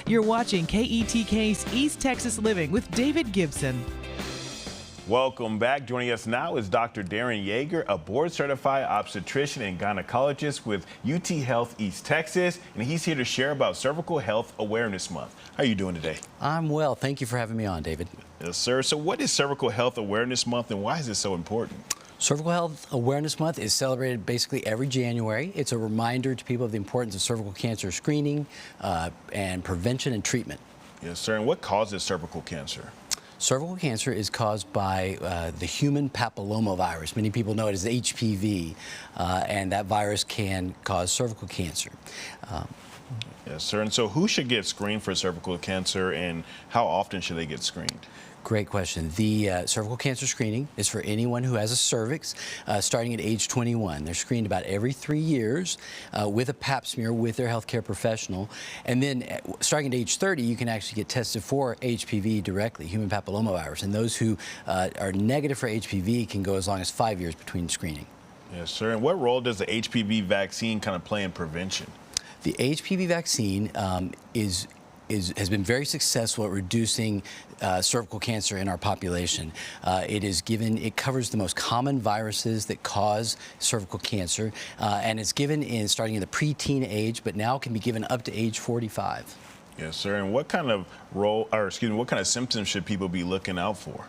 You're watching KETK's East Texas Living with David Gibson. Welcome back. Joining us now is Dr. Darren Yeager, a board-certified obstetrician and gynecologist with UT Health East Texas, and he's here to share about Cervical Health Awareness Month. How are you doing today? I'm well. Thank you for having me on, David. Yes, sir. So what is Cervical Health Awareness Month, and why is it so important? Cervical Health Awareness Month is celebrated basically every January. It's a reminder to people of the importance of cervical cancer screening and prevention and treatment. Yes, sir. And what causes cervical cancer? Cervical cancer is caused by the human papillomavirus. Many people know it as HPV, and that virus can cause cervical cancer. Yes, sir. And so who should get screened for cervical cancer, and how often should they get screened? Great question. The cervical cancer screening is for anyone who has a cervix starting at age 21. They're screened about every 3 years with a pap smear with their healthcare professional. And then starting at age 30, you can actually get tested for HPV directly, human papillomavirus. And those who are negative for HPV can go as long as 5 years between screening. Yes, sir. And what role does the HPV vaccine kind of play in prevention? The HPV vaccine has been very successful at reducing cervical cancer in our population. It covers the most common viruses that cause cervical cancer, and it's given starting in the preteen age, but now can be given up to age 45. Yes, sir. And what kind of what kind of symptoms should people be looking out for?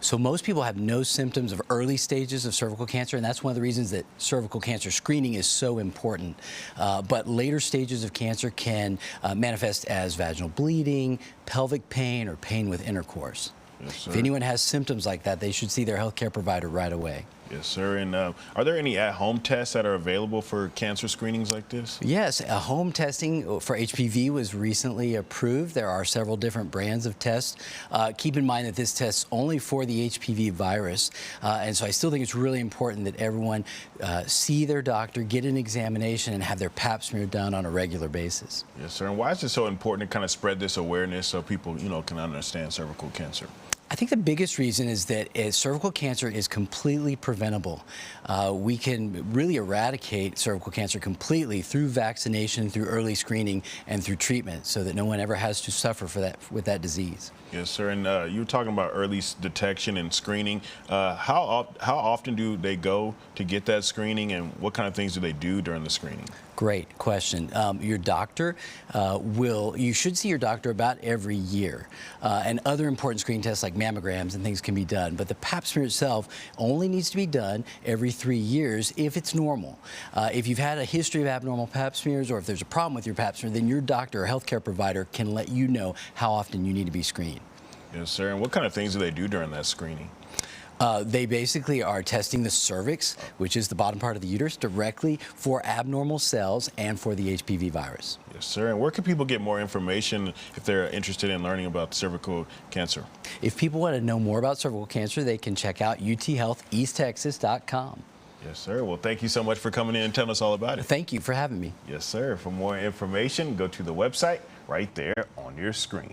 So most people have no symptoms of early stages of cervical cancer, and that's one of the reasons that cervical cancer screening is so important. But later stages of cancer can manifest as vaginal bleeding, pelvic pain, or pain with intercourse. Yes, sir. If anyone has symptoms like that, they should see their healthcare provider right away. Yes, sir. And are there any at-home tests that are available for cancer screenings like this? Yes, home testing for HPV was recently approved. There are several different brands of tests. Keep in mind that this test's only for the HPV virus, and so I still think it's really important that everyone see their doctor, get an examination, and have their pap smear done on a regular basis. Yes, sir. And why is it so important to kind of spread this awareness so people, can understand cervical cancer? I think the biggest reason is that cervical cancer is completely preventable. We can really eradicate cervical cancer completely through vaccination, through early screening, and through treatment, so that no one ever has to suffer with that disease. Yes, sir. And you were talking about early detection and screening. How often do they go to get that screening, and what kind of things do they do during the screening? Great question. Your doctor you should see your doctor about every year. And other important screening tests like mammograms and things can be done. But the pap smear itself only needs to be done every 3 years if it's normal. If you've had a history of abnormal pap smears, or if there's a problem with your pap smear, then your doctor or healthcare provider can let you know how often you need to be screened. Yes, sir. And what kind of things do they do during that screening? They basically are testing the cervix, which is the bottom part of the uterus, directly for abnormal cells and for the HPV virus. Yes, sir. And where can people get more information if they're interested in learning about cervical cancer? If people want to know more about cervical cancer, they can check out uthealtheasttexas.com. Yes, sir. Well, thank you so much for coming in and telling us all about it. Thank you for having me. Yes, sir. For more information, go to the website right there on your screen.